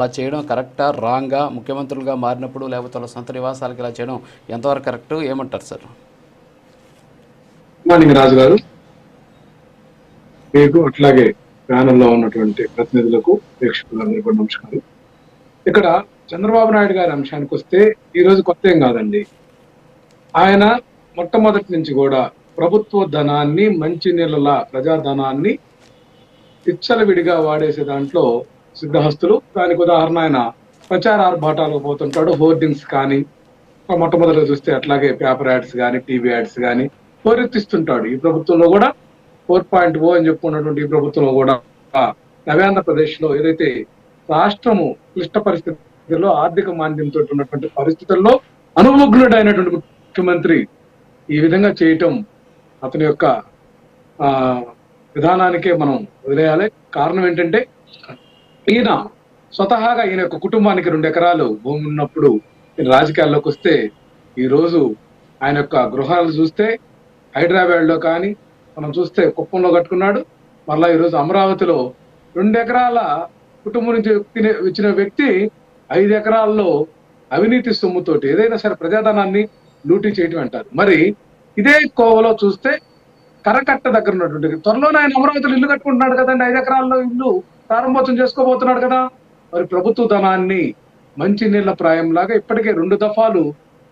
అలా చేయడం కరెక్టా? రాంగా? ముఖ్యమంత్రులుగా మారినప్పుడు లేకపోతే వాళ్ళ సొంత నివాసాలకు ఇలా చేయడం ఎంతవరకు కరెక్ట్? ఏమంటారు సార్? మార్నింగ్ రాజు గారు, మీకు అట్లాగే ప్యానెల్లో ఉన్నటువంటి ప్రతినిధులకు ప్రేక్షకులందరూ కూడా నమస్కారం. ఇక్కడ చంద్రబాబు నాయుడు గారి అంశానికి వస్తే ఈ రోజు కొత్త ఏం కాదండి. ఆయన మొట్టమొదటి నుంచి కూడా ప్రభుత్వ ధనాన్ని, మంచి నీళ్ళ ప్రజాధనాన్ని విచ్చలవిడిగా వాడేసే దాంట్లో సిద్ధహస్తులు. దానికి ఉదాహరణ ఆయన ప్రచార ఆర్భాటాలకు పోతుంటాడు. హోర్డింగ్స్ కానీ మొట్టమొదటిగా చూస్తే అట్లాగే పేపర్ యాడ్స్ కానీ, టీవీ యాడ్స్ కానీ హోరెత్తిస్తుంటాడు. ఈ ప్రభుత్వంలో కూడా 4.0 అని చెప్పుకున్నటువంటి ఈ ప్రభుత్వంలో కూడా నవ్యాంధ్రప్రదేశ్ లో ఏదైతే రాష్ట్రము క్లిష్ట పరిస్థితుల్లో ఆర్థిక మాంద్యంతో ఉన్నటువంటి పరిస్థితుల్లో అనుభవజ్ఞుడైనటువంటి ముఖ్యమంత్రి ఈ విధంగా చేయటం అతని యొక్క ఆ విధానానికే మనం వదిలేయాలి. కారణం ఏంటంటే ఈయన స్వతహాగా ఈయన యొక్క కుటుంబానికి 2 ఎకరాలు భూమి ఉన్నప్పుడు ఈయన రాజకీయాల్లోకి వస్తే ఈ రోజు ఆయన యొక్క గృహాలు చూస్తే హైదరాబాద్ లో కానీ మనం చూస్తే కుప్పంలో కట్టుకున్నాడు. మళ్ళా ఈరోజు అమరావతిలో 2 ఎకరాల కుటుంబం నుంచి ఇచ్చిన వ్యక్తి 5 ఎకరాల్లో అవినీతి సొమ్ముతోటి ఏదైనా సరే ప్రజాధనాన్ని లూటీ చేయటం అంటారు. మరి ఇదే కోవలో చూస్తే కరకట్ట దగ్గర ఉన్నటువంటి త్వరలోనే ఆయన అమరావతిలో ఇల్లు కట్టుకుంటున్నాడు కదండి. 5 ఎకరాల్లో ఇల్లు ప్రారంభోత్సవం చేసుకోబోతున్నాడు కదా. మరి ప్రభుత్వ ధనాన్ని మంచి నీళ్ల ప్రాయంలాగా ఇప్పటికే 2 దఫాలు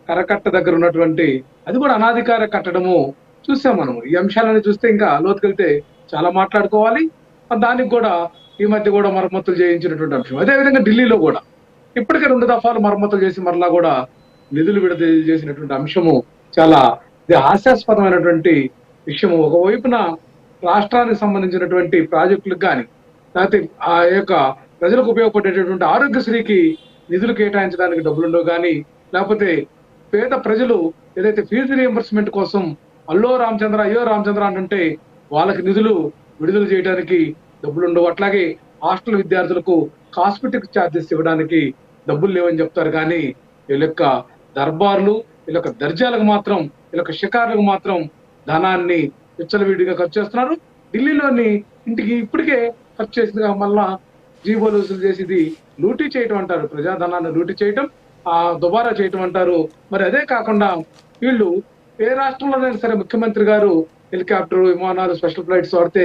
కరకట్ట దగ్గర ఉన్నటువంటి అది కూడా అనాధికార కట్టడము చూసాం మనం. ఈ అంశాలను చూస్తే ఇంకా లోతుకెళ్తే చాలా మాట్లాడుకోవాలి. దానికి కూడా ఈ మధ్య కూడా మరమ్మతులు చేయించినటువంటి అంశం. అదేవిధంగా ఢిల్లీలో కూడా ఇప్పటికే 2 దఫాలు మరమ్మతులు చేసి మరలా కూడా నిధులు విడుదల చేసినటువంటి అంశము చాలా హాస్యాస్పదమైనటువంటి విషయము. ఒకవైపున రాష్ట్రానికి సంబంధించినటువంటి ప్రాజెక్టులకు కానీ లేకపోతే ఆ యొక్క ప్రజలకు ఉపయోగపడేటటువంటి ఆరోగ్యశ్రీకి నిధులు కేటాయించడానికి డబ్బులుండవు కానీ, లేకపోతే పేద ప్రజలు ఏదైతే ఫీజు రియంబర్స్మెంట్ కోసం అల్లో రామచంద్ర అయ్యో రామచంద్ర అంటుంటే వాళ్ళకి నిధులు విడుదల చేయడానికి డబ్బులు ఉండవు. అట్లాగే హాస్టల్ విద్యార్థులకు కాస్మెటిక్ ఛార్జెస్ ఇవ్వడానికి డబ్బులు లేవని చెప్తారు. కానీ వీళ్ళ యొక్క దర్బార్లు, వీళ్ళ యొక్క దర్జాలకు మాత్రం, వీళ్ళ యొక్క షికారులకు మాత్రం ధనాన్ని విచ్చలవిడిగా ఖర్చు చేస్తున్నారు. ఢిల్లీలోని ఇంటికి ఇప్పటికే ఖర్చు చేసిందిగా మళ్ళా జీవోలు వసూలు చేసేది లూటీ చేయటం అంటారు. ప్రజాధనాన్ని లూటీ చేయటం, దుబారా చేయటం అంటారు. మరి అదే కాకుండా వీళ్ళు ఏ రాష్ట్రంలోనైనా సరే ముఖ్యమంత్రి గారు హెలికాప్టర్, విమానాలు, స్పెషల్ ఫ్లైట్స్ వాడితే